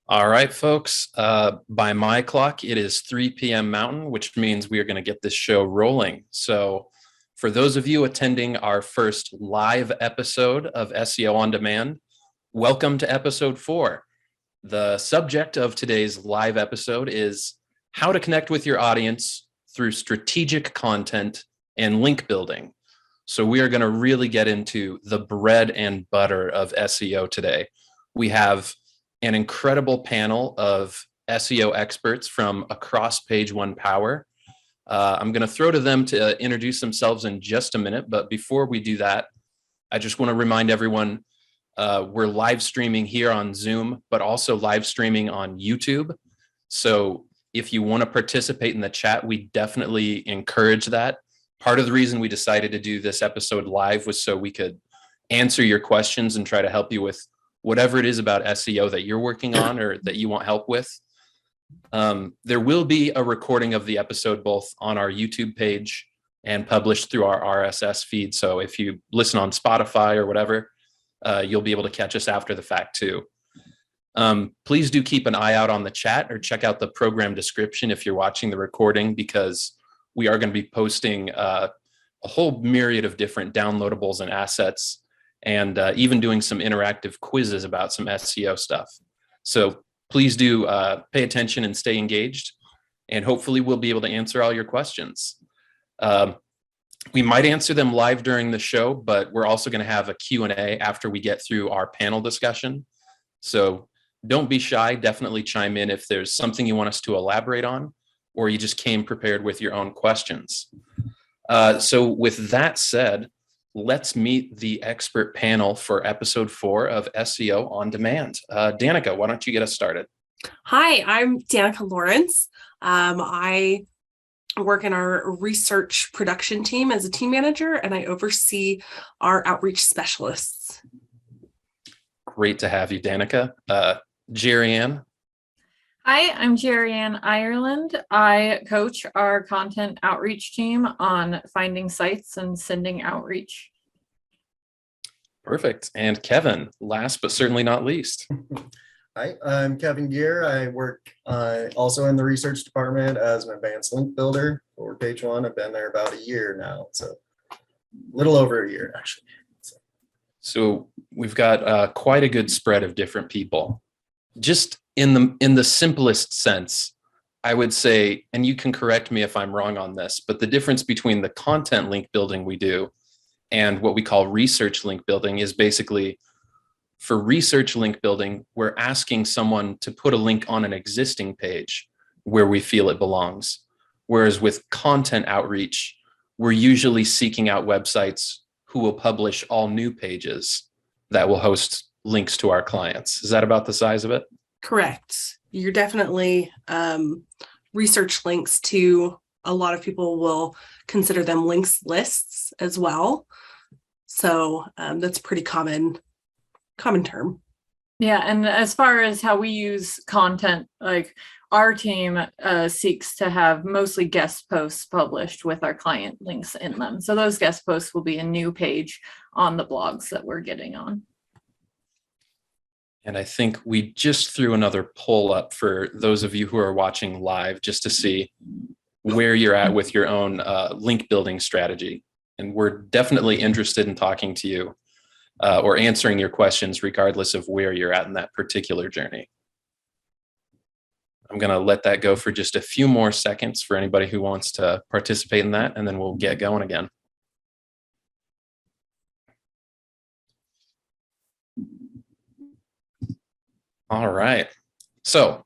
All right, folks. By my clock, it is 3 p.m. Mountain, which means we are going to get this show rolling. So, for those of you attending our first live episode of SEO On Demand, welcome to episode 4. The subject of today's live episode is how to connect with your audience through strategic content and link building. So, we are going to really get into the bread and butter of SEO today. We have an incredible panel of SEO experts from across Page One Power. I'm going to throw to them to introduce themselves in just a minute. But before we do that, I just want to remind everyone we're live streaming here on Zoom, but also live streaming on YouTube. So if you want to participate in the chat, we definitely encourage that. Part of the reason we decided to do this episode live was so we could answer your questions and try to help you with whatever it is about SEO that you're working on or that you want help with. There will be a recording of the episode both on our YouTube page and published through our RSS feed. So if you listen on Spotify or whatever, you'll be able to catch us after the fact too. Please do keep an eye out on the chat or check out the program description if you're watching the recording, because we are going to be posting a whole myriad of different downloadables and assets, and even doing some interactive quizzes about some SEO stuff. So please do pay attention and stay engaged, and hopefully we'll be able to answer all your questions. We might answer them live during the show, but we're also going to have a Q&A after we get through our panel discussion. So don't be shy. Definitely chime in if there's something you want us to elaborate on, or you just came prepared with your own questions. So with that said, let's meet the expert panel for episode 4 of SEO On Demand. Danica, why don't you get us started? Hi, I'm Danica Lawrence. I work in our research production team as a team manager, and I oversee our outreach specialists. Great to have you, Danica. Jerry Ann. Hi, I'm Jerry Ann Ireland. I coach our content outreach team on finding sites and sending outreach. Perfect. And Kevin, last but certainly not least. Hi, I'm Kevin Gear. I work also in the research department as an advanced link builder for Page One. I've been there about a year now, so a little over a year actually. So we've got quite a good spread of different people. Just in the simplest sense, I would say, and you can correct me if I'm wrong on this, but the difference between the content link building we do and what we call research link building is basically, for research link building, we're asking someone to put a link on an existing page where we feel it belongs. Whereas with content outreach, we're usually seeking out websites who will publish all new pages that will host links to our clients. Is that about the size of it? Correct. You're definitely research links to, a lot of people will consider them links lists as well. So that's a pretty common term. Yeah, and as far as how we use content, like our team seeks to have mostly guest posts published with our client links in them. So those guest posts will be a new page on the blogs that we're getting on. And I think we just threw another poll up for those of you who are watching live, just to see where you're at with your own link building strategy. And we're definitely interested in talking to you or answering your questions, regardless of where you're at in that particular journey. I'm going to let that go for just a few more seconds for anybody who wants to participate in that, and then we'll get going again. All right. So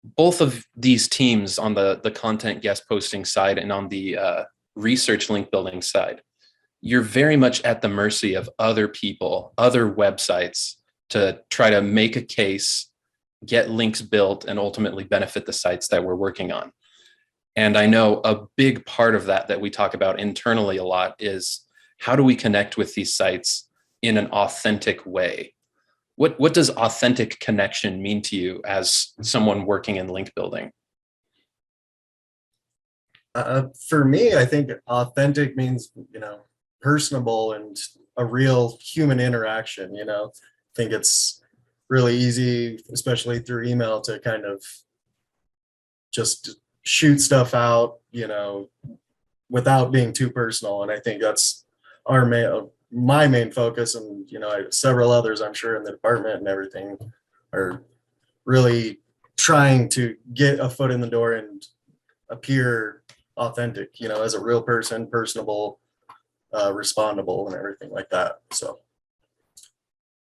both of these teams, on the content guest posting side and on the research link building side, you're very much at the mercy of other people, other websites, to try to make a case, get links built, and ultimately benefit the sites that we're working on. And I know a big part of that we talk about internally a lot is, how do we connect with these sites in an authentic way? What does authentic connection mean to you as someone working in link building? For me, I think authentic means, personable and a real human interaction. I think it's really easy, especially through email, to kind of just shoot stuff out, without being too personal. And I think that's my main focus, and several others I'm sure in the department and everything are really trying to get a foot in the door and appear authentic, as a real person, personable, respondable, and everything like that. So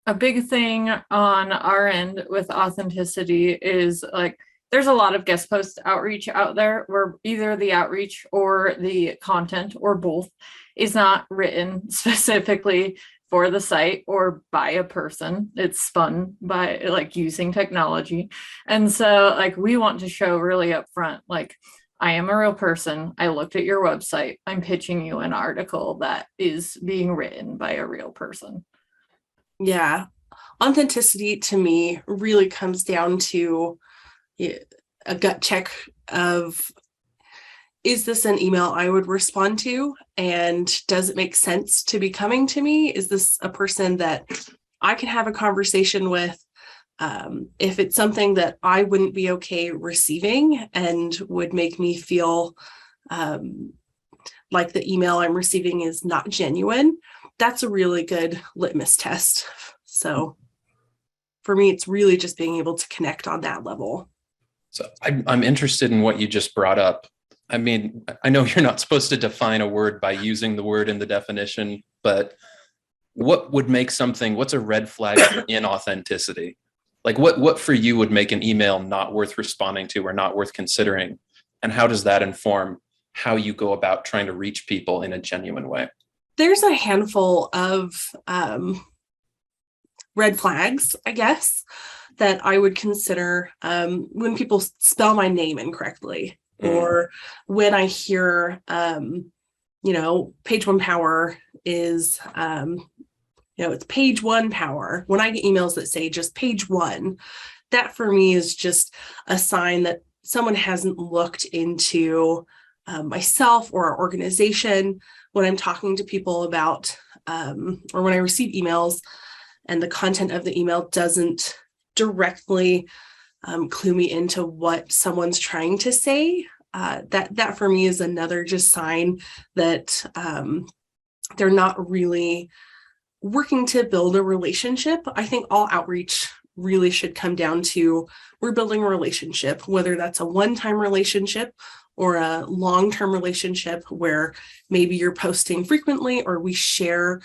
a big thing on our end with authenticity is like there's a lot of guest post outreach out there where either the outreach or the content or both is not written specifically for the site or by a person. It's spun by like using technology. And so like we want to show really upfront, like, I am a real person. I looked at your website. I'm pitching you an article that is being written by a real person. Yeah. Authenticity to me really comes down to a gut check of, is this an email I would respond to? And does it make sense to be coming to me? Is this a person that I can have a conversation with? If it's something that I wouldn't be okay receiving and would make me feel like the email I'm receiving is not genuine, that's a really good litmus test. So for me, it's really just being able to connect on that level. So I'm interested in what you just brought up. I mean, I know you're not supposed to define a word by using the word in the definition, but what would make something, what's a red flag for inauthenticity? Like what for you would make an email not worth responding to or not worth considering? And how does that inform how you go about trying to reach people in a genuine way? There's a handful of red flags, I guess, that I would consider when people spell my name incorrectly, or when I hear, page one power is, it's page one power. When I get emails that say just page one, that for me is just a sign that someone hasn't looked into myself or our organization. When I'm talking to people about, or when I receive emails and the content of the email doesn't directly clue me into what someone's trying to say, that for me is another just sign that they're not really working to build a relationship. I think all outreach really should come down to, we're building a relationship, whether that's a one-time relationship or a long-term relationship where maybe you're posting frequently or we share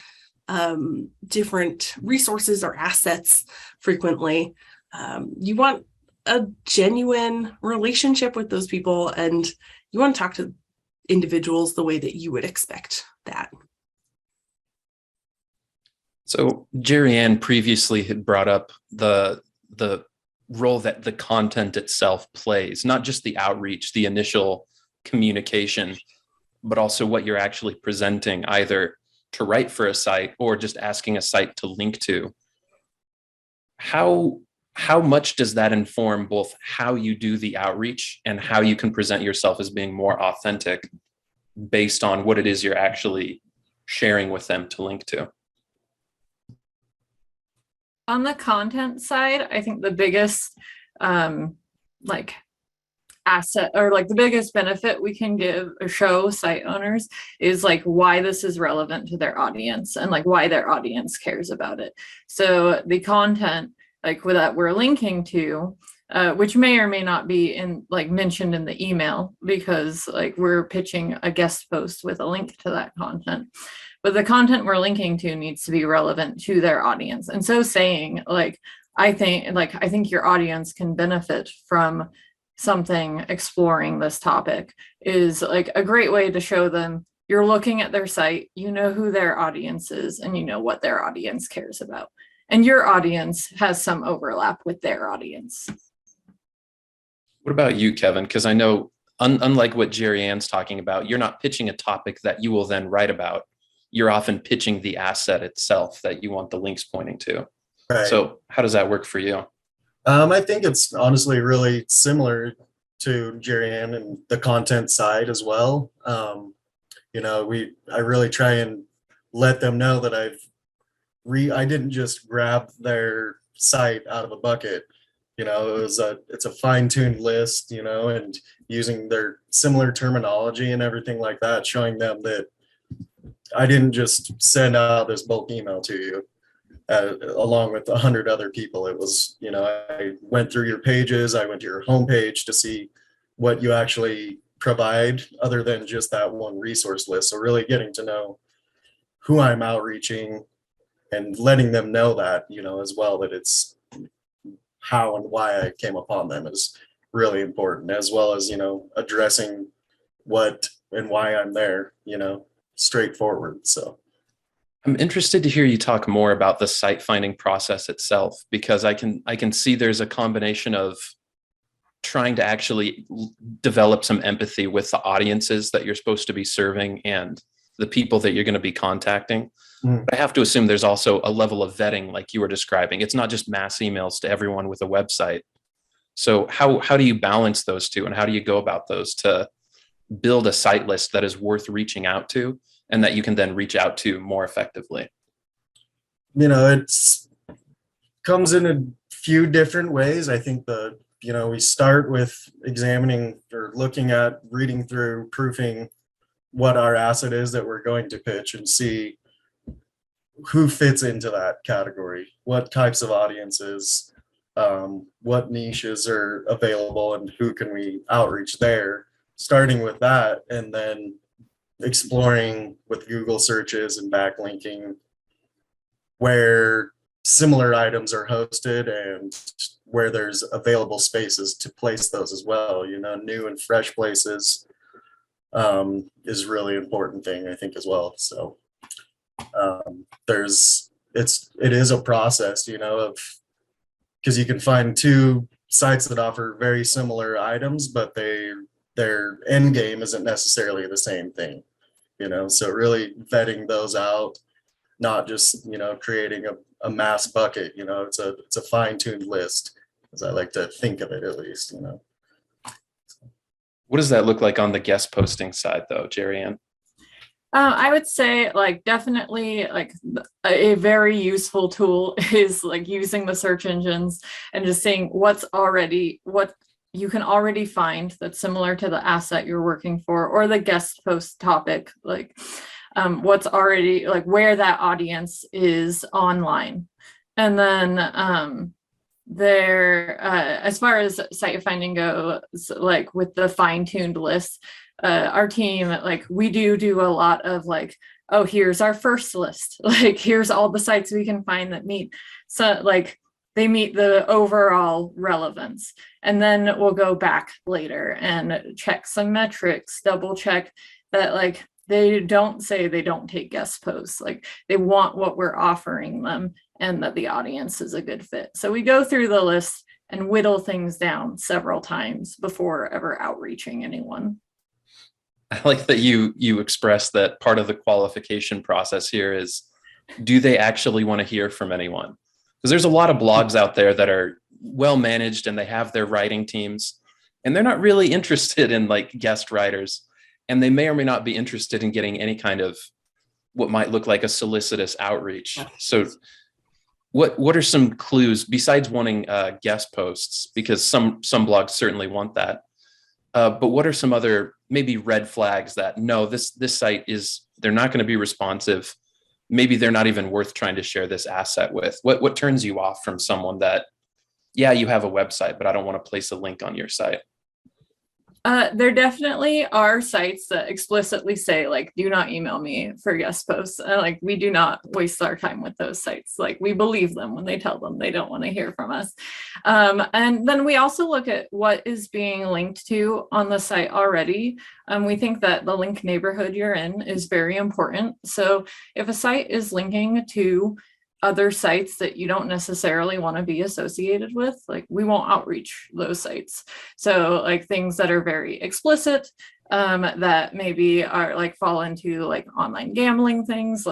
different resources or assets frequently. You want a genuine relationship with those people, and you want to talk to individuals the way that you would expect that. So Jerry Ann previously had brought up the role that the content itself plays, not just the outreach, the initial communication, but also what you're actually presenting, either to write for a site or just asking a site to link to. How much does that inform both how you do the outreach and how you can present yourself as being more authentic based on what it is you're actually sharing with them to link to? On the content side, I think the biggest asset, or like the biggest benefit we can give or show site owners is like why this is relevant to their audience and like why their audience cares about it. So the content like that we're linking to, which may or may not be in like mentioned in the email because like we're pitching a guest post with a link to that content. But the content we're linking to needs to be relevant to their audience. And so saying like, I think your audience can benefit from something exploring this topic is like a great way to show them you're looking at their site, you know who their audience is, and you know what their audience cares about. And your audience has some overlap with their audience. What about you, Kevin? Because I know unlike what Jerry Ann's talking about, you're not pitching a topic that you will then write about. You're often pitching the asset itself that you want the links pointing to. Right. So how does that work for you? I think it's honestly really similar to Jerry Ann and the content side as well. I really try and let them know that I didn't just grab their site out of a bucket. It's a fine-tuned list, and using their similar terminology and everything like that, showing them that I didn't just send out this bulk email to you along with 100 other people. It was, I went through your pages, I went to your homepage to see what you actually provide other than just that one resource list. So really getting to know who I'm outreaching and letting them know that, as well, that it's how and why I came upon them is really important, as well as, addressing what and why I'm there, straightforward. So I'm interested to hear you talk more about the site finding process itself, because I can see there's a combination of trying to actually develop some empathy with the audiences that you're supposed to be serving and the people that you're going to be contacting. But I have to assume there's also a level of vetting like you were describing. It's not just mass emails to everyone with a website. So how do you balance those two, and how do you go about those to build a site list that is worth reaching out to and that you can then reach out to more effectively? It's comes in a few different ways. I think we start with examining or looking at, reading through, proofing what our asset is that we're going to pitch, and see who fits into that category, what types of audiences, what niches are available, and who can we outreach there, starting with that, and then exploring with Google searches and backlinking where similar items are hosted and where there's available spaces to place those as well. New and fresh places is really important thing, I think, as well. So it is a process, of, because you can find two sites that offer very similar items, but their end game isn't necessarily the same thing, so really vetting those out, not just, creating a mass bucket, it's a fine-tuned list, as I like to think of it, at least. What does that look like on the guest posting side, though, Jerry Ann? I would say definitely a very useful tool is using the search engines and just seeing what you can already find that's similar to the asset you're working for, or the guest post topic, what's already where that audience is online. And then as far as site finding goes, with the fine-tuned list, our team, we do a lot of oh, here's our first list, here's all the sites we can find that meet, so they meet the overall relevance, and then we'll go back later and check some metrics, double check that they don't say they don't take guest posts, they want what we're offering them and that the audience is a good fit. So we go through the list and whittle things down several times before ever outreaching anyone. I like that you express that part of the qualification process here is, do they actually want to hear from anyone? Because there's a lot of blogs out there that are well managed and they have their writing teams, and they're not really interested in guest writers, and they may or may not be interested in getting any kind of what might look like a solicitous outreach. So what are some clues besides wanting guest posts, because some blogs certainly want that, but what are some other maybe red flags that no, this site they're not going to be responsive, maybe they're not even worth trying to share this asset with? What turns you off from someone that, yeah, you have a website, but I don't want to place a link on your site? There definitely are sites that explicitly say do not email me for guest posts. We do not waste our time with those sites. We believe them when they tell them they don't want to hear from us. And then we also look at what is being linked to on the site already. We think that the link neighborhood you're in is very important. So if a site is linking to other sites that you don't necessarily want to be associated with, we won't outreach those sites. So things that are very explicit, that maybe are fall into online gambling things,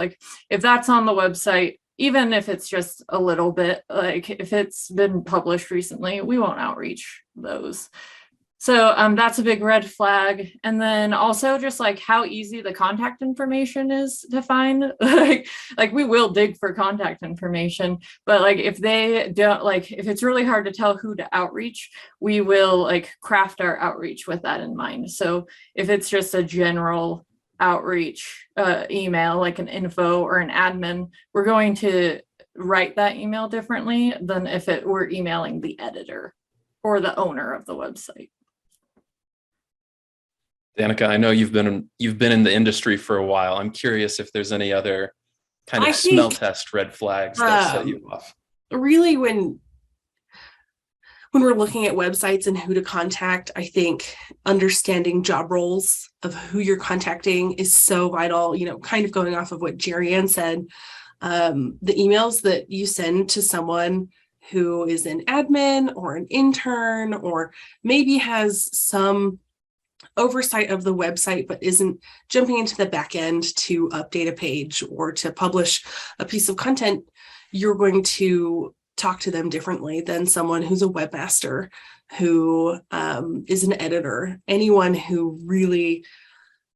if that's on the website, even if it's just a little bit, if it's been published recently, we won't outreach those. So that's a big red flag. And then also just like how easy the contact information is to find. like we will dig for contact information, but like if they don't, like if it's really hard to tell who to outreach, we will like craft our outreach with that in mind. So if it's just a general outreach email, like an info or an admin, we're going to write that email differently than if it were emailing the editor or the owner of the website. Danica, I know you've been in the industry for a while. I'm curious if there's any other kind of smell test red flags that set you off. Really, when we're looking at websites and who to contact, I think understanding job roles of who you're contacting is so vital. You know, kind of going off of what Jerry Ann said, the emails that you send to someone who is an admin or an intern or maybe has some oversight of the website but isn't jumping into the back end to update a page or to publish a piece of content, you're going to talk to them differently than someone who's a webmaster, who is an editor. Anyone who really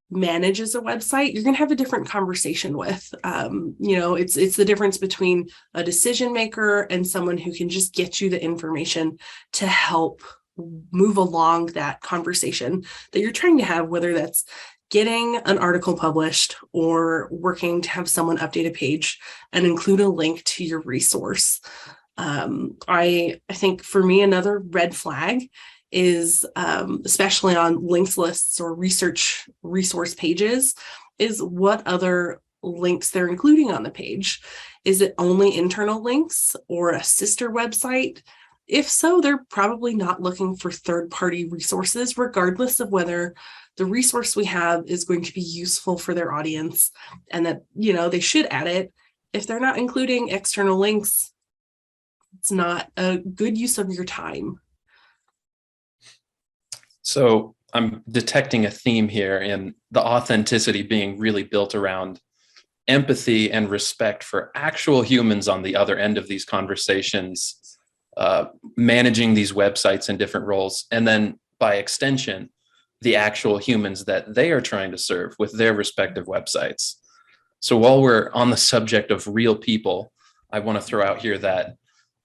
manages a website, you're going to have a different conversation with. It's the difference between a decision maker and someone who can just get you the information to help move along that conversation that you're trying to have, whether that's getting an article published or working to have someone update a page and include a link to your resource. I think for me, another red flag is, especially on links lists or resource pages, is what other links they're including on the page. Is it only internal links or a sister website? If so, they're probably not looking for third-party resources, regardless of whether the resource we have is going to be useful for their audience and that, they should add it. If they're not including external links, it's not a good use of your time. So I'm detecting a theme here in the authenticity being really built around empathy and respect for actual humans on the other end of these conversations, managing these websites in different roles, and then by extension, the actual humans that they are trying to serve with their respective websites. So while we're on the subject of real people, I want to throw out here that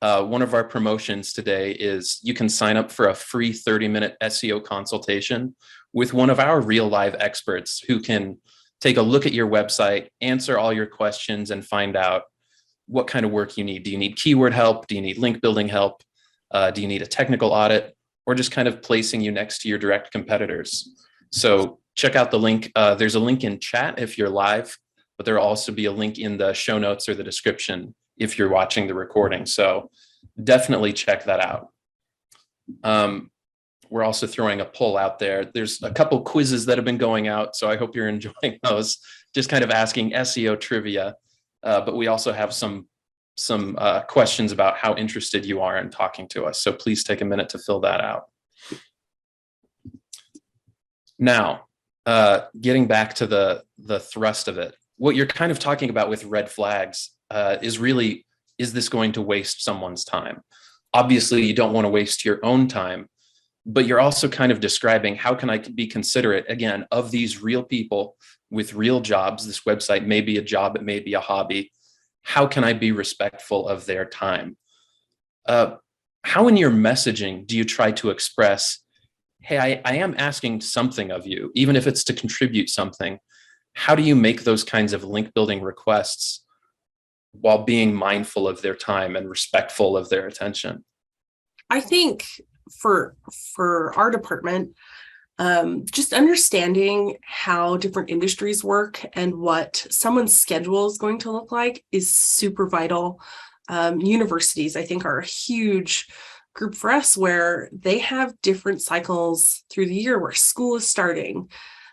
one of our promotions today is you can sign up for a free 30-minute SEO consultation with one of our real live experts who can take a look at your website, answer all your questions, and find out what kind of work you need. Do you need keyword help? Do you need link building help? Do you need a technical audit, or just kind of placing you next to your direct competitors? So check out the link. There's a link in chat if you're live, but there'll also be a link in the show notes or the description if you're watching the recording. So definitely check that out. We're also throwing a poll out there. There's a couple quizzes that have been going out, so I hope you're enjoying those. Just kind of asking SEO trivia. But we also have some questions about how interested you are in talking to us. So please take a minute to fill that out. Now, getting back to the thrust of it, what you're kind of talking about with red flags is really, is this going to waste someone's time? Obviously, you don't want to waste your own time, but you're also kind of describing how can I be considerate, again, of these real people with real jobs. This website may be a job, it may be a hobby. How can I be respectful of their time? How in your messaging do you try to express, hey, I am asking something of you, even if it's to contribute something? How do you make those kinds of link building requests while being mindful of their time and respectful of their attention? I think for our department, just understanding how different industries work and what someone's schedule is going to look like is super vital. Universities, I think, are a huge group for us where they have different cycles through the year where school is starting,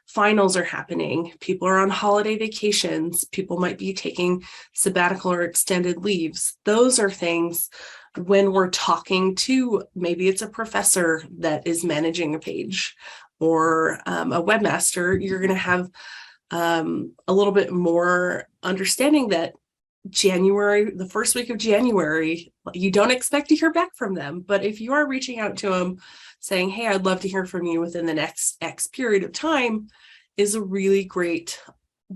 finals are happening, people are on holiday vacations, people might be taking sabbatical or extended leaves. Those are things when we're talking to, maybe it's a professor that is managing a page or a webmaster, you're going to have a little bit more understanding that January, the first week of January, you don't expect to hear back from them. But if you are reaching out to them saying, hey, I'd love to hear from you within the next X period of time, is a really great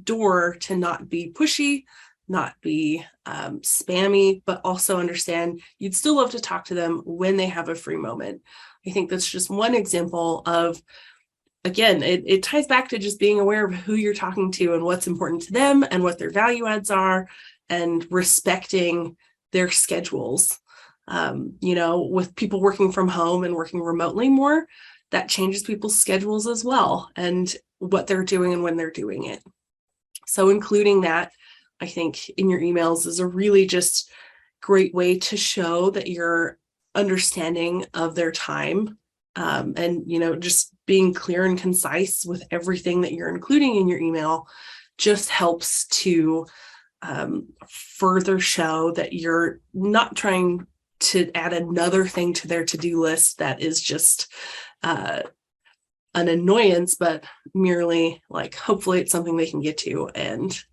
door to not be pushy, not be spammy, but also understand you'd still love to talk to them when they have a free moment. I think that's just one example of, again, it ties back to just being aware of who you're talking to and what's important to them and what their value adds are, and respecting their schedules. With people working from home and working remotely more, that changes people's schedules as well, and what they're doing and when they're doing it. So including that, I think, in your emails is a really just great way to show that you're understanding of their time, and just being clear and concise with everything that you're including in your email just helps to further show that you're not trying to add another thing to their to-do list that is just an annoyance, but merely like, hopefully it's something they can get to and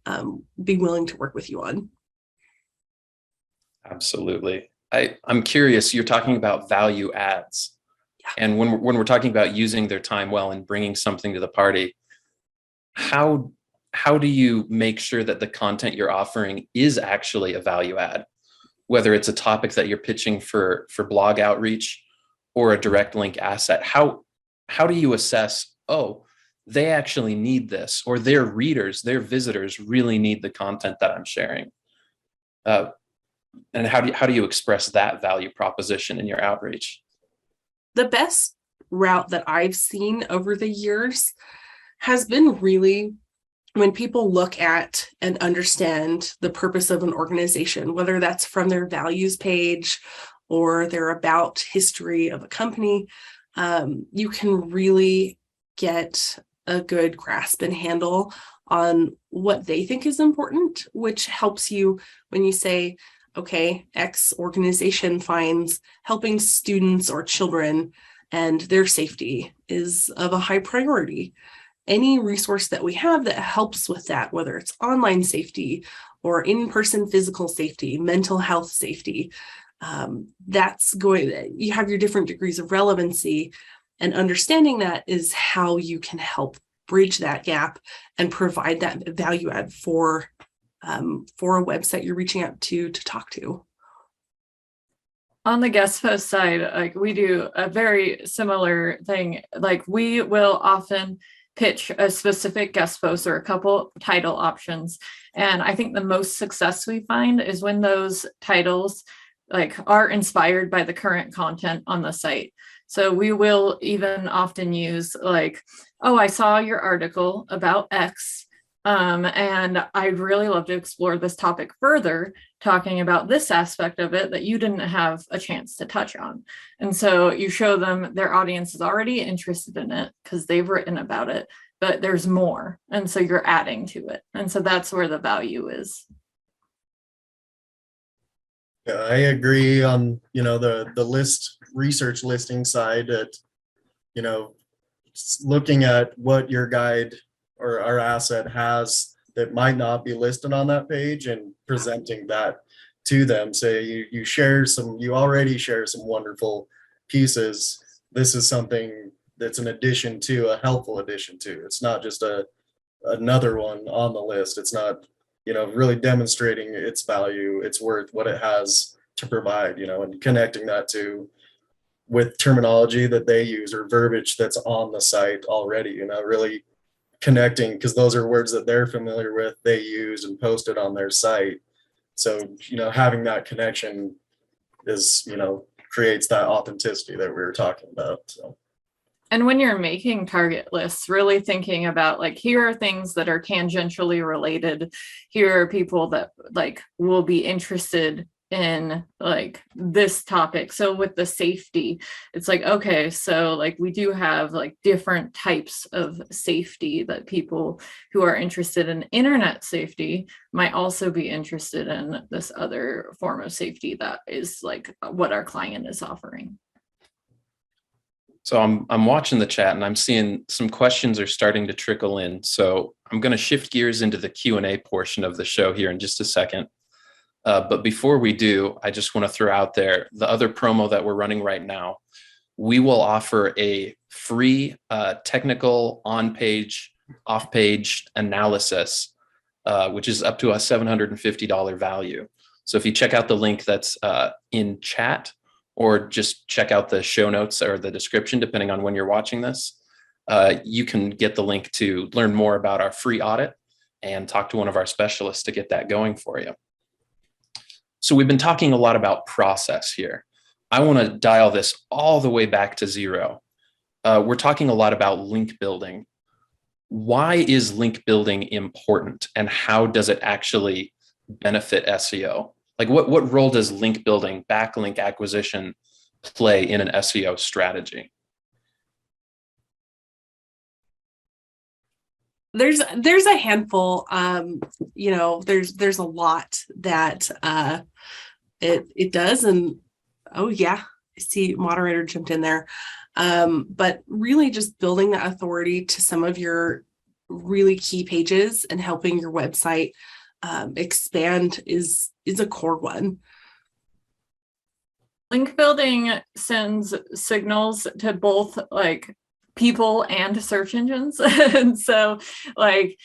be willing to work with you on. Absolutely. I'm curious, you're talking about value adds. Yeah. And when we're talking about using their time well and bringing something to the party, how do you make sure that the content you're offering is actually a value add, whether it's a topic that you're pitching for blog outreach or a direct link asset? How do you assess, oh, they actually need this, or their readers, their visitors really need the content that I'm sharing? And how do you express that value proposition in your outreach? The best route that I've seen over the years has been really when people look at and understand the purpose of an organization, whether that's from their values page or their about history of a company, you can really get a good grasp and handle on what they think is important, which helps you when you say, okay, X organization finds helping students or children and their safety is of a high priority. Any resource that we have that helps with that, whether it's online safety or in-person physical safety, mental health safety, you have your different degrees of relevancy, and understanding that is how you can help bridge that gap and provide that value add for a website you're reaching out to talk to. On the guest post side, like, we do a very similar thing. Like, we will often pitch a specific guest post or a couple title options. And I think the most success we find is when those titles are inspired by the current content on the site. So we will even often use oh, I saw your article about X, and I'd really love to explore this topic further, talking about this aspect of it that you didn't have a chance to touch on. And so you show them their audience is already interested in it because they've written about it, but there's more. And so you're adding to it. And so that's where the value is. Yeah, I agree on, the research listing side that, looking at what your guide or our asset has that might not be listed on that page and presenting that to them. Say you already share some wonderful pieces. This is something that's an addition to, a helpful addition to. It's not just another one on the list. It's not, really demonstrating its value, its worth, what it has to provide, and connecting that with terminology that they use or verbiage that's on the site already, really connecting, because those are words that they're familiar with, they use and posted on their site. So, having that connection is, creates that authenticity that we were talking about. So. And when you're making target lists, really thinking about here are things that are tangentially related. Here are people that will be interested in this topic. So with the safety, it's okay, so we do have different types of safety that people who are interested in internet safety might also be interested in this other form of safety that is what our client is offering. So I'm watching the chat and I'm seeing some questions are starting to trickle in. So I'm going to shift gears into the Q&A portion of the show here in just a second. But before we do, I just want to throw out there the other promo that we're running right now. We will offer a free technical on-page, off-page analysis, which is up to a $750 value. So if you check out the link that's in chat, or just check out the show notes or the description, depending on when you're watching this, you can get the link to learn more about our free audit and talk to one of our specialists to get that going for you. So we've been talking a lot about process here. I want to dial this all the way back to zero. We're talking a lot about link building. Why is link building important, and how does it actually benefit SEO? Like what role does link building, backlink acquisition play in an SEO strategy? There's a handful, there's a lot that it does. And oh yeah, I see moderator jumped in there. But really just building that authority to some of your really key pages and helping your website expand is a core one. Link building sends signals to both like people and search engines. And so like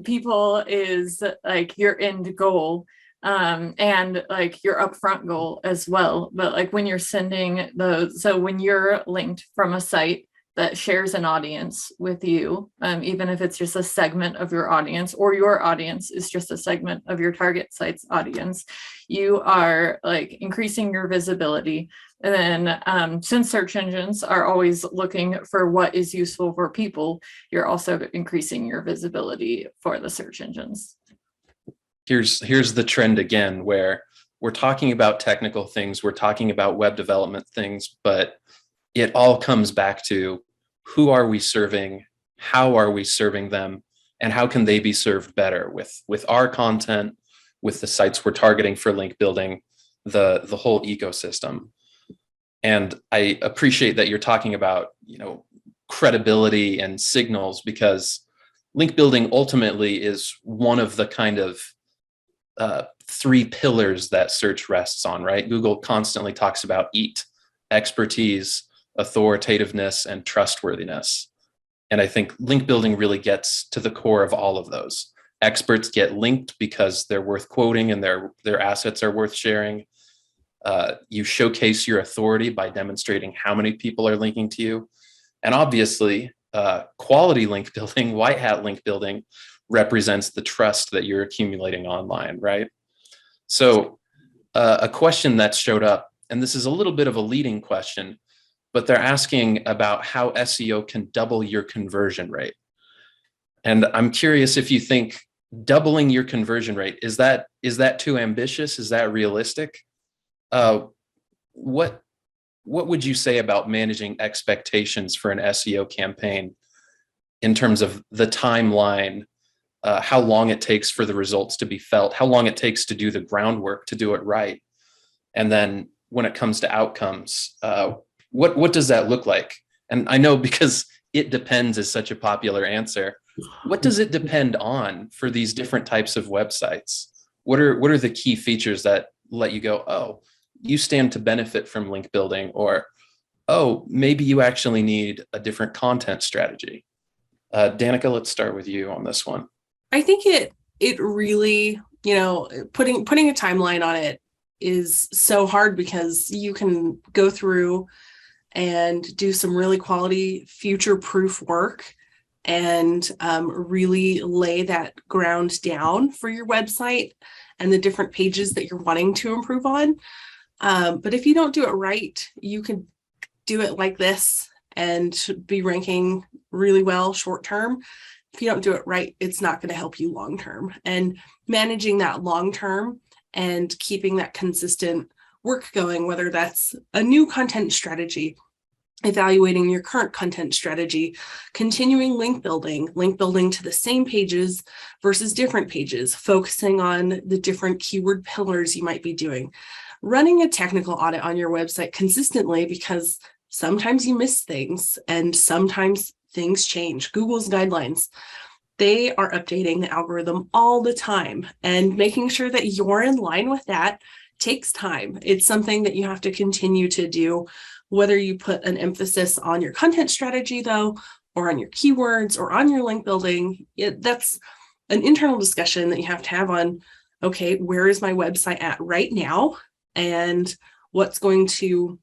people is like your end goal, and like your upfront goal as well. But like when you're sending those, so when you're linked from a site that shares an audience with you, even if it's just a segment of your audience, or your audience is just a segment of your target site's audience, you are like increasing your visibility. And then since search engines are always looking for what is useful for people, you're also increasing your visibility for the search engines. Here's the trend again, where we're talking about technical things, we're talking about web development things, but it all comes back to who are we serving, how are we serving them, and how can they be served better with our content, with the sites we're targeting for link building, the whole ecosystem. And I appreciate that you're talking about, credibility and signals, because link building ultimately is one of the kind of three pillars that search rests on, right? Google constantly talks about EAT: expertise, authoritativeness, and trustworthiness. And I think link building really gets to the core of all of those. Experts get linked because they're worth quoting and their assets are worth sharing. You showcase your authority by demonstrating how many people are linking to you. And obviously, quality link building, white hat link building, represents the trust that you're accumulating online, right? So a question that showed up, and this is a little bit of a leading question, but they're asking about how SEO can double your conversion rate. And I'm curious if you think doubling your conversion rate, is that too ambitious? Is that realistic? What would you say about managing expectations for an SEO campaign in terms of the timeline, how long it takes for the results to be felt, how long it takes to do the groundwork to do it right? And then when it comes to outcomes, what does that look like? And I know, because it depends is such a popular answer. What does it depend on for these different types of websites? What are the key features that let you go, oh, you stand to benefit from link building, or, oh, maybe you actually need a different content strategy? Danica, let's start with you on this one. I think it really, putting a timeline on it is so hard, because you can go through and do some really quality future-proof work and really lay that ground down for your website and the different pages that you're wanting to improve on. But if you don't do it right, you can do it like this and be ranking really well short-term. If you don't do it right, it's not going to help you long-term. And managing that long-term and keeping that consistent work going, whether that's a new content strategy, evaluating your current content strategy, continuing link building to the same pages versus different pages, focusing on the different keyword pillars you might be doing, running a technical audit on your website consistently, because sometimes you miss things and sometimes things change. Google's guidelines, they are updating the algorithm all the time, and making sure that you're in line with that takes time. It's something that you have to continue to do, whether you put an emphasis on your content strategy though, or on your keywords or on your link building. That's an internal discussion that you have to have on, okay, where is my website at right now? And what's going to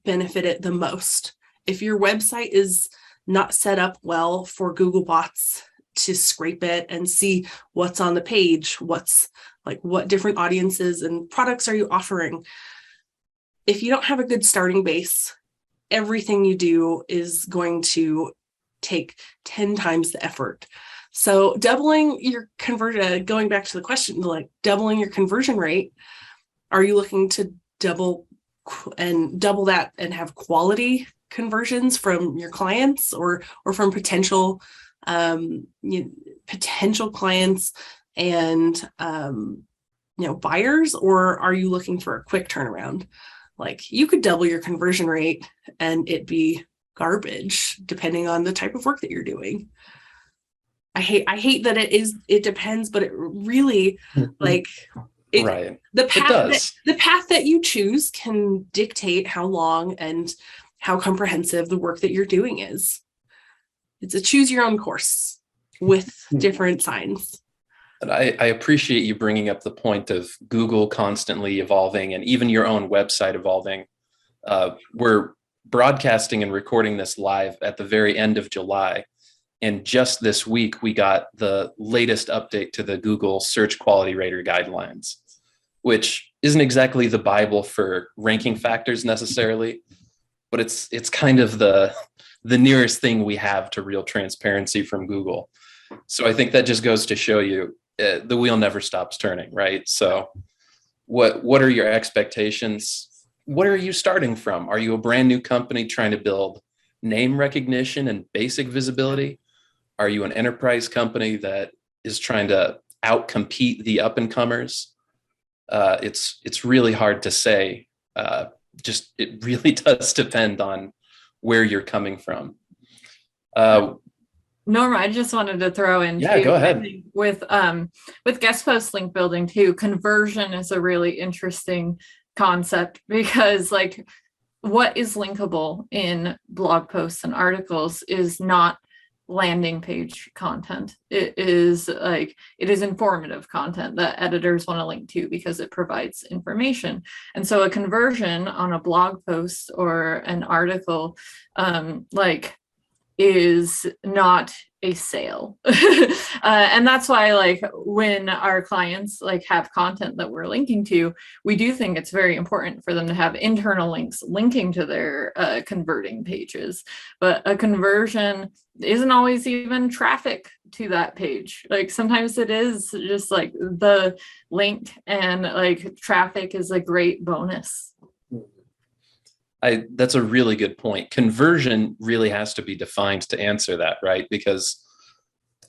benefit it the most? If your website is not set up well for Google bots to scrape it and see what's on the page, what different audiences and products are you offering? If you don't have a good starting base, everything you do is going to take 10 times the effort. So doubling your conversion, going back to the question, like doubling your conversion rate, are you looking to double that and have quality conversions from your clients or from potential clients and buyers, or are you looking for a quick turnaround? Like, you could double your conversion rate and it be garbage depending on the type of work that you're doing. I hate that it depends, but it really right. The path that you choose can dictate how long and how comprehensive the work that you're doing is. It's a choose your own course with different signs. And I appreciate you bringing up the point of Google constantly evolving and even your own website evolving. We're broadcasting and recording this live at the very end of July. And just this week, we got the latest update to the Google Search Quality Rater Guidelines, which isn't exactly the Bible for ranking factors necessarily, but it's kind of the nearest thing we have to real transparency from Google. So I think that just goes to show you the wheel never stops turning, right? So what are your expectations? What are you starting from? Are you a brand new company trying to build name recognition and basic visibility? Are you an enterprise company that is trying to outcompete the up and comers? It's really hard to say. It really does depend on where you're coming from. Norma, I just wanted to throw in go ahead. With guest post link building too, conversion is a really interesting concept, because like what is linkable in blog posts and articles is not landing page content. It is informative content that editors want to link to because it provides information. And so a conversion on a blog post or an article is not a sale. And that's why when our clients have content that we're linking to, we do think it's very important for them to have internal links linking to their converting pages. But a conversion isn't always even traffic to that page. Sometimes it is just the link, and traffic is a great bonus. That's a really good point. Conversion really has to be defined to answer that, right? Because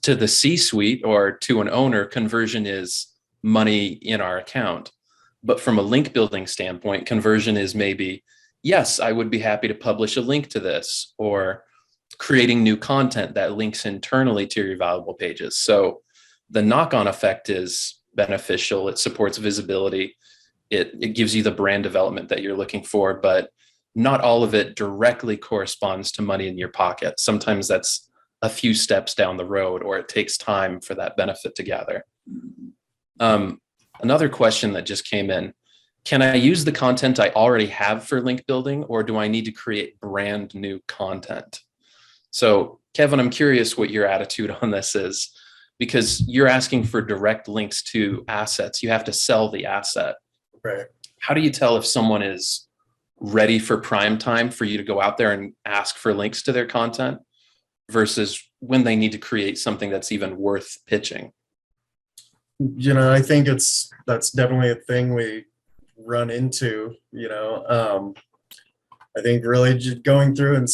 to the C-suite or to an owner, conversion is money in our account. But from a link building standpoint, conversion is maybe, yes, I would be happy to publish a link to this, or creating new content that links internally to your valuable pages. So the knock-on effect is beneficial. It supports visibility. It gives you the brand development that you're looking for, but not all of it directly corresponds to money in your pocket. Sometimes that's a few steps down the road, or it takes time for that benefit to gather. Another question that just came in: can I use the content I already have for link building, or do I need to create brand new content? So Kevin, I'm curious what your attitude on this is, because you're asking for direct links to assets. You have to sell the asset. Right. How do you tell if someone is ready for prime time for you to go out there and ask for links to their content versus when they need to create something that's even worth pitching? I think that's definitely a thing we run into. I think really just going through and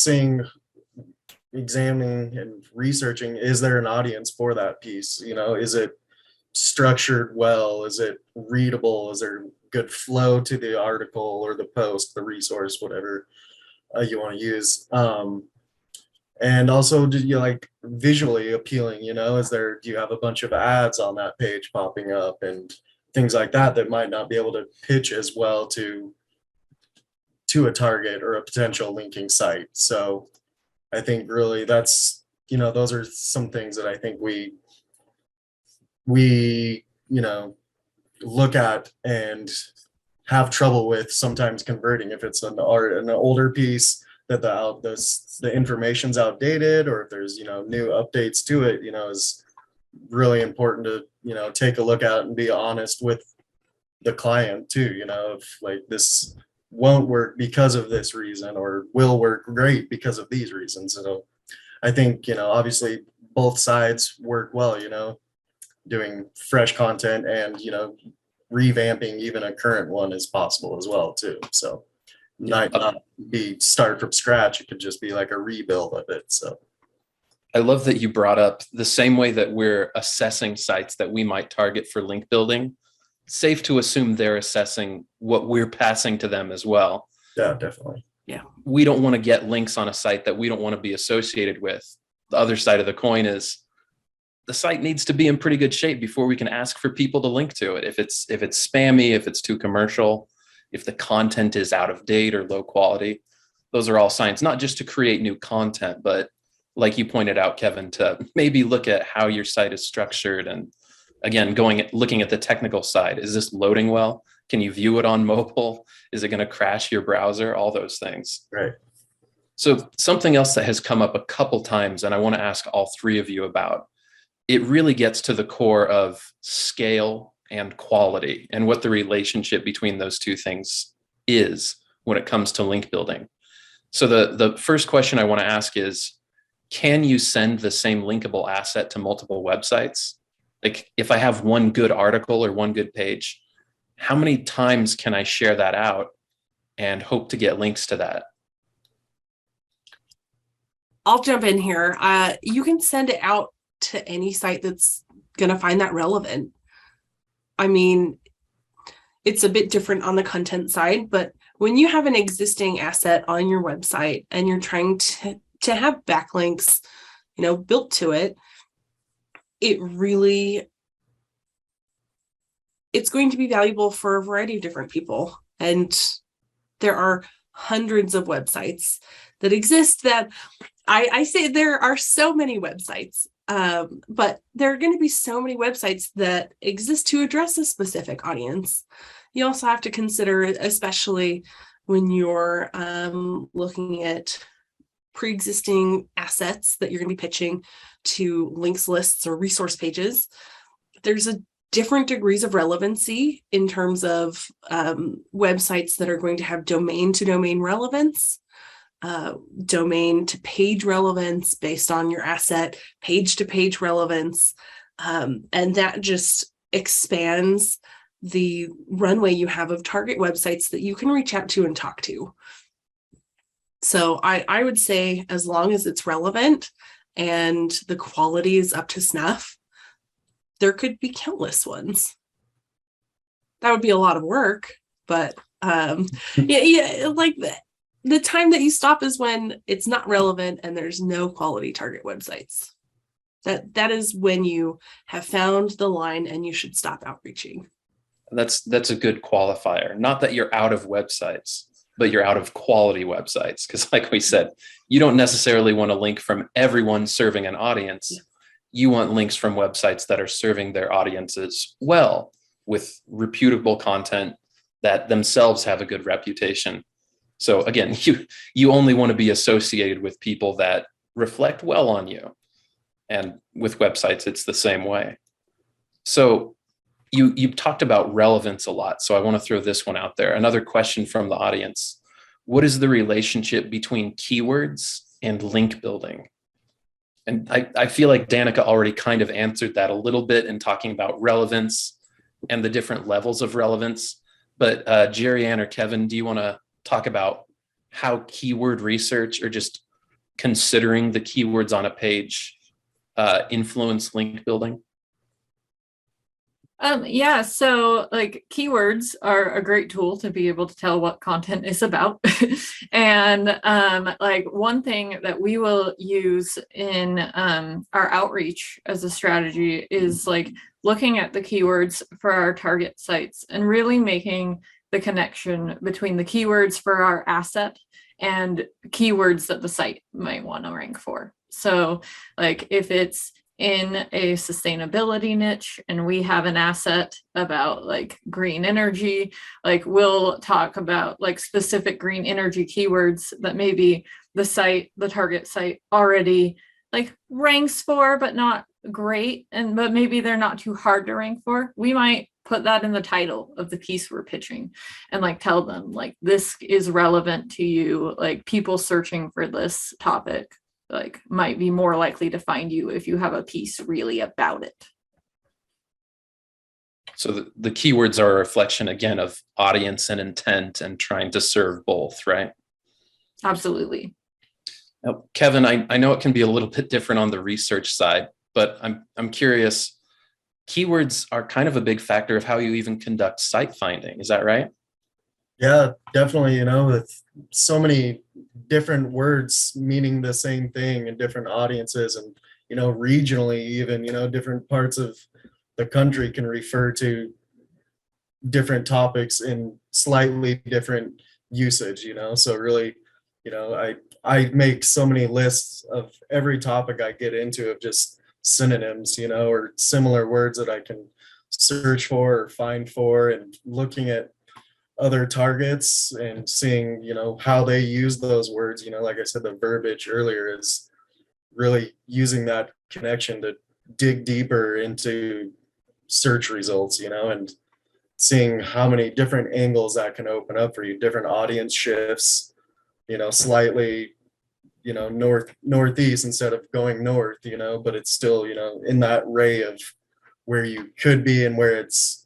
examining and researching, is there an audience for that piece? Is it structured well? Is it readable? Is there good flow to the article or the post, the resource, whatever you want to use? And also, do you like visually appealing, do you have a bunch of ads on that page popping up and things like that that might not be able to pitch as well to a target or a potential linking site. So I think really that's, those are some things that I think we look at and have trouble with sometimes converting if it's an older piece that the information's outdated, or if there's new updates to it, is really important to take a look at and be honest with the client too, of like, this won't work because of this reason, or will work great because of these reasons. So I think obviously both sides work well, doing fresh content and revamping even a current one is possible as well too. So might not be start from scratch. It could just be like a rebuild of it. So I love that you brought up the same way that we're assessing sites that we might target for link building. Safe to assume they're assessing what we're passing to them as well. yeah, definitely. Yeah. We don't want to get links on a site that we don't want to be associated with. The other side of the coin is the site needs to be in pretty good shape before we can ask for people to link to it. If it's spammy, if it's too commercial, if the content is out of date or low quality, those are all signs, not just to create new content, but like you pointed out, Kevin, to maybe look at how your site is structured. And again, looking at the technical side, is this loading well? Can you view it on mobile? Is it going to crash your browser? All those things. Right. So something else that has come up a couple times, and I want to ask all three of you about, it really gets to the core of scale and quality and what the relationship between those two things is when it comes to link building. So the first question I want to ask is, can you send the same linkable asset to multiple websites? Like if I have one good article or one good page, how many times can I share that out and hope to get links to that? I'll jump in here. You can send it out to any site that's going to find that relevant. I mean, it's a bit different on the content side, but when you have an existing asset on your website and you're trying to have backlinks, built to it, it's going to be valuable for a variety of different people. And there are hundreds of websites that exist that I say there are so many websites, but there are going to be so many websites that exist to address a specific audience. You also have to consider, especially when you're looking at pre-existing assets that you're going to be pitching to links lists or resource pages, there's a different degrees of relevancy in terms of websites that are going to have domain to domain relevance, domain to page relevance based on your asset, page to page relevance. And that just expands the runway you have of target websites that you can reach out to and talk to. So I would say as long as it's relevant and the quality is up to snuff, there could be countless ones. That would be a lot of work, but like the time that you stop is when it's not relevant and there's no quality target websites. That is when you have found the line and you should stop outreaching. That's a good qualifier. Not that you're out of websites, but you're out of quality websites. Because like we said, you don't necessarily want a link from everyone serving an audience. Yeah. You want links from websites that are serving their audiences well, with reputable content that themselves have a good reputation. So again, you only want to be associated with people that reflect well on you. And with websites, it's the same way. So you talked about relevance a lot. So I want to throw this one out there. Another question from the audience. What is the relationship between keywords and link building? And I feel like Danica already kind of answered that a little bit in talking about relevance and the different levels of relevance. But Jerry Ann or Kevin, do you want to talk about how keyword research or just considering the keywords on a page influence link building? Yeah, so like keywords are a great tool to be able to tell what content is about. And like one thing that we will use in our outreach as a strategy is like looking at the keywords for our target sites and really making the connection between the keywords for our asset and keywords that the site might want to rank for. So like if it's in a sustainability niche and we have an asset about like green energy, like we'll talk about like specific green energy keywords that maybe the target site already like ranks for, but not great. But maybe they're not too hard to rank for. We might put that in the title of the piece we're pitching and like tell them like this is relevant to you, like people searching for this topic like might be more likely to find you if you have a piece really about it. So the keywords are a reflection again of audience and intent and trying to serve both, right? Absolutely. Now, Kevin, I know it can be a little bit different on the research side, but I'm curious, keywords are kind of a big factor of how you even conduct site finding. Is that right? Yeah, definitely. With so many different words meaning the same thing in different audiences and, regionally even, different parts of the country can refer to different topics in slightly different usage, so really, I make so many lists of every topic I get into of just synonyms, or similar words that I can search for or find for, and looking at other targets and seeing, how they use those words, like I said, the verbiage earlier is really using that connection to dig deeper into search results, and seeing how many different angles that can open up for you, different audience shifts, slightly, northeast instead of going north, but it's still, in that ray of where you could be and where it's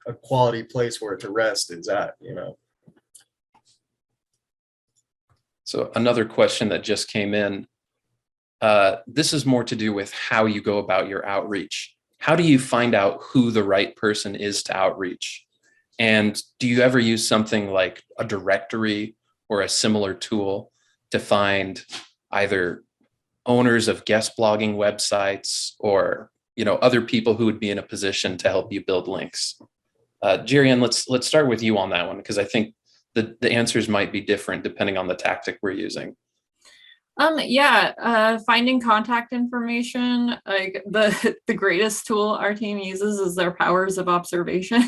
a quality place where to rest is at. So another question that just came in, this is more to do with how you go about your outreach. How do you find out who the right person is to outreach? And do you ever use something like a directory or a similar tool to find either owners of guest blogging websites or, other people who would be in a position to help you build links? Jerian, let's start with you on that one, because I think the answers might be different depending on the tactic we're using. Finding contact information, like the greatest tool our team uses is their powers of observation.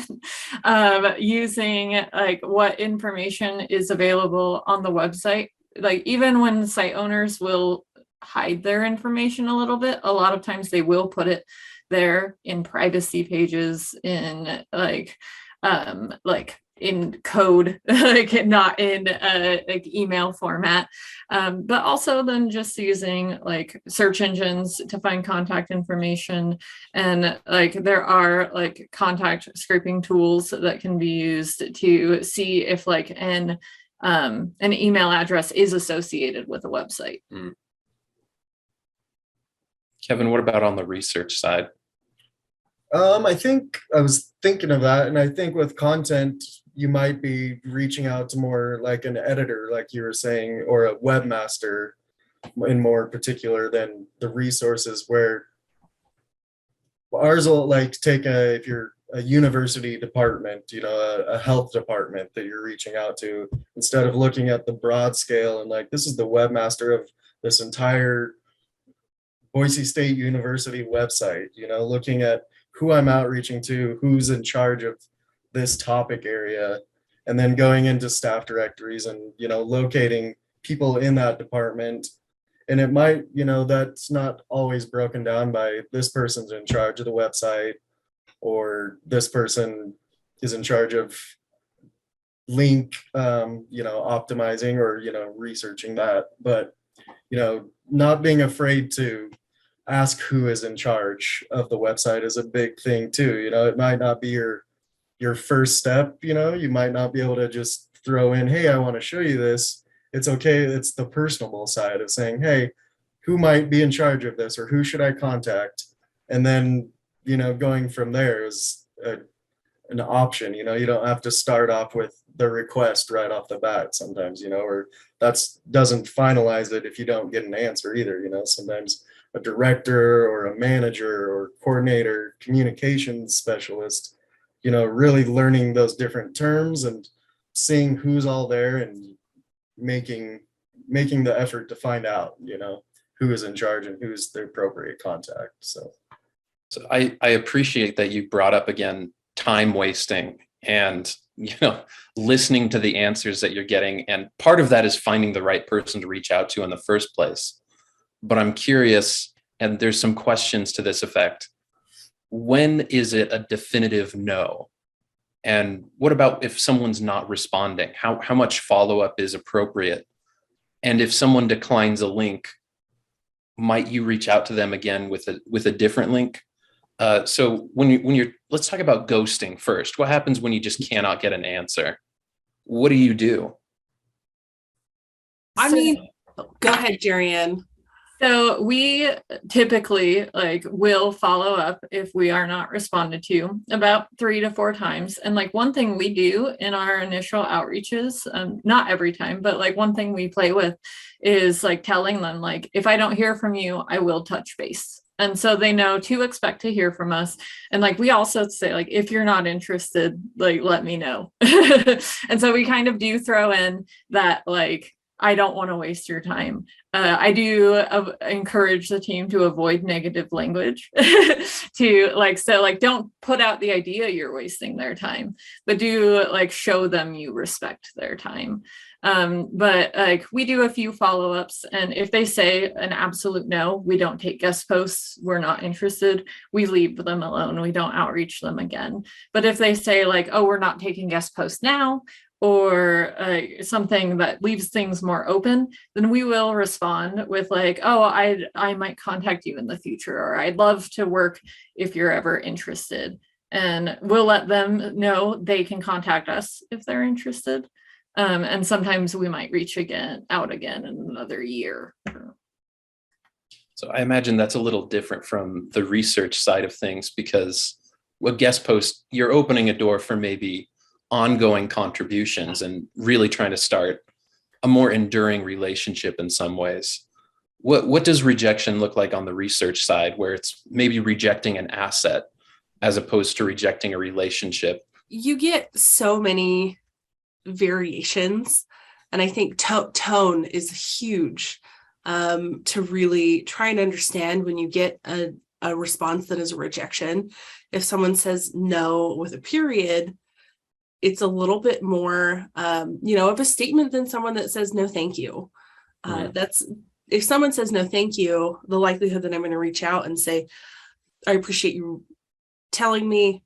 Using like what information is available on the website. Like even when site owners will hide their information a little bit, a lot of times they will put it there in privacy pages in like in code, like not in like email format, but also then just using like search engines to find contact information. And like there are like contact scraping tools that can be used to see if like an email address is associated with a website. Kevin, what about on the research side? I think I was thinking of that, and I think with content, you might be reaching out to more like an editor, like you were saying, or a webmaster in more particular than the resources, where ours will like take if you're a university department, a health department that you're reaching out to, instead of looking at the broad scale and like, this is the webmaster of this entire Boise State University website, looking at who I'm outreaching to, who's in charge of this topic area, and then going into staff directories and, locating people in that department. And it might, that's not always broken down by this person's in charge of the website, or this person is in charge of link, optimizing or, researching that. But, not being afraid to ask who is in charge of the website is a big thing too. It might not be your first step, you might not be able to just throw in, hey, I want to show you this. It's okay. It's the personable side of saying, hey, who might be in charge of this, or who should I contact? And then, going from there is an option. You know, you don't have to start off with the request right off the bat sometimes, you know, or that's doesn't finalize it if you don't get an answer either. You know, sometimes a director or a manager or coordinator, communications specialist, you know, really learning those different terms and seeing who's all there and making the effort to find out, you know, who is in charge and who's the appropriate contact. So I appreciate that you brought up again time wasting and, you know, listening to the answers that you're getting. And part of that is finding the right person to reach out to in the first place. But I'm curious, and there's some questions to this effect. When is it a definitive no? And what about if someone's not responding? How much follow-up is appropriate? And if someone declines a link, might you reach out to them again with a different link? So when you're, let's talk about ghosting first. What happens when you just cannot get an answer? What do you do? I mean, go ahead, Jerianne. So we typically will follow up if we are not responded to about 3 to 4 times. And one thing we do in our initial outreaches, not every time, but one thing we play with is telling them if I don't hear from you, I will touch base. And so they know to expect to hear from us. And we also say if you're not interested, let me know. And so we kind of do throw in that I don't want to waste your time. I do encourage the team to avoid negative language don't put out the idea you're wasting their time, but do show them you respect their time. But we do a few follow-ups, and if they say an absolute no, we don't take guest posts, we're not interested, we leave them alone, we don't outreach them again. But if they say oh, we're not taking guest posts now, or something that leaves things more open, then we will respond with oh, I might contact you in the future, or I'd love to work if you're ever interested. And we'll let them know they can contact us if they're interested. And sometimes we might reach out again in another year. So I imagine that's a little different from the research side of things, because a guest post, you're opening a door for maybe ongoing contributions and really trying to start a more enduring relationship in some ways. What does rejection look like on the research side, where it's maybe rejecting an asset as opposed to rejecting a relationship? You get so many variations, and I think tone is huge to really try and understand when you get a response that is a rejection. If someone says no with a period, it's a little bit more, of a statement than someone that says no, thank you. That's if someone says no, thank you, the likelihood that I'm going to reach out and say, I appreciate you telling me,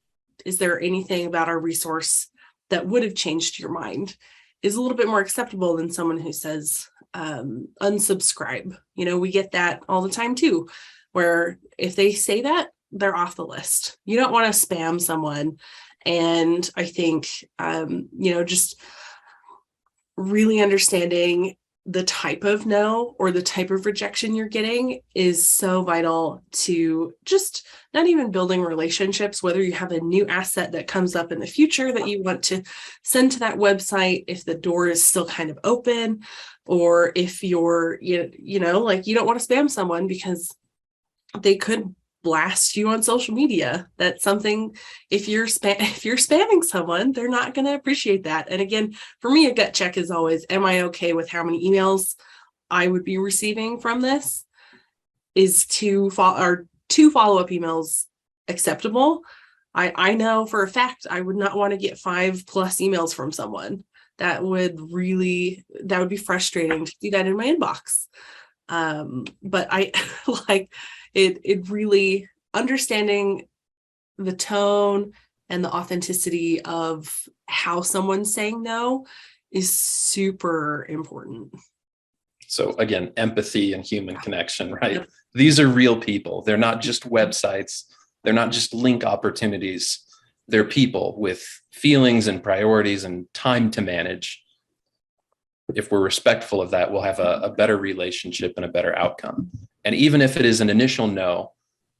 is there anything about our resource that would have changed your mind, is a little bit more acceptable than someone who says unsubscribe. We get that all the time too, where if they say that, they're off the list. You don't want to spam someone. And I think, just really understanding the type of no or the type of rejection you're getting is so vital to just not even building relationships, whether you have a new asset that comes up in the future that you want to send to that website, if the door is still kind of open, or if you're, you don't want to spam someone because they could blast you on social media. That's something, if you're spamming someone, they're not going to appreciate that. And again, for me, a gut check is always, am I okay with how many emails I would be receiving from this? Is two follow-up emails acceptable? I know for a fact I would not want to get 5+ emails from someone. That would be frustrating to see that in my inbox. But I it really understanding the tone and the authenticity of how someone's saying no is super important. So again, empathy and human connection, right? Yep. These are real people. They're not just websites. They're not just link opportunities. They're people with feelings and priorities and time to manage. If we're respectful of that, we'll have a better relationship and a better outcome. And even if it is an initial no,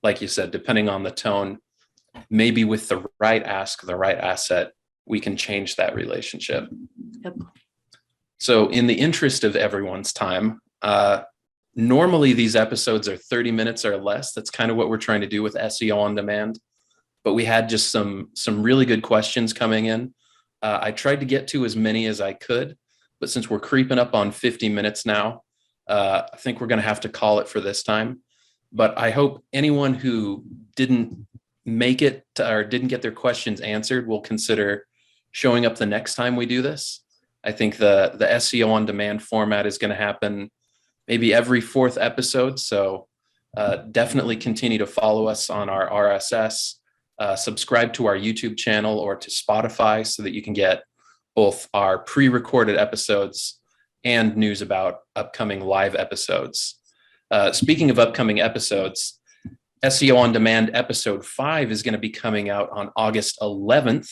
like you said, depending on the tone, maybe with the right ask, the right asset, we can change that relationship. Yep. So in the interest of everyone's time, normally these episodes are 30 minutes or less. That's kind of what we're trying to do with SEO on demand. But we had just some really good questions coming in. I tried to get to as many as I could, but since we're creeping up on 50 minutes now, I think we're going to have to call it for this time. But I hope anyone who didn't make it or didn't get their questions answered will consider showing up the next time we do this. I think the SEO on demand format is going to happen maybe every 4th episode. So definitely continue to follow us on our RSS, subscribe to our YouTube channel or to Spotify so that you can get both our pre-recorded episodes and news about upcoming live episodes. Speaking of upcoming episodes, SEO on Demand episode 5 is going to be coming out on August 11th,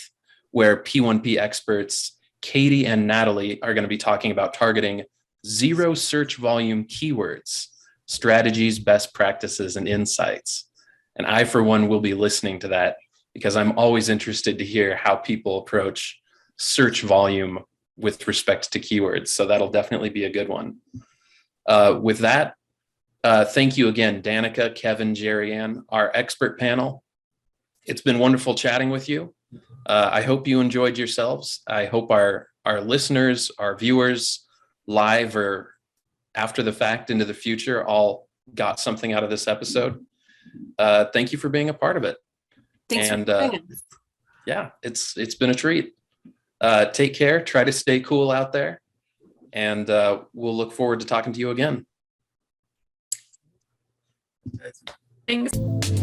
where P1P experts Katie and Natalie are going to be talking about targeting 0 search volume keywords, strategies, best practices, and insights. And I, for one, will be listening to that because I'm always interested to hear how people approach search volume with respect to keywords. So that'll definitely be a good one. With that, thank you again, Danica, Kevin, Jerry Ann, our expert panel. It's been wonderful chatting with you. I hope you enjoyed yourselves. I hope our listeners, our viewers, live or after the fact into the future, all got something out of this episode. Thank you for being a part of it. Thanks and for having us. yeah, it's been a treat. Take care. Try to stay cool out there, and we'll look forward to talking to you again. Thanks.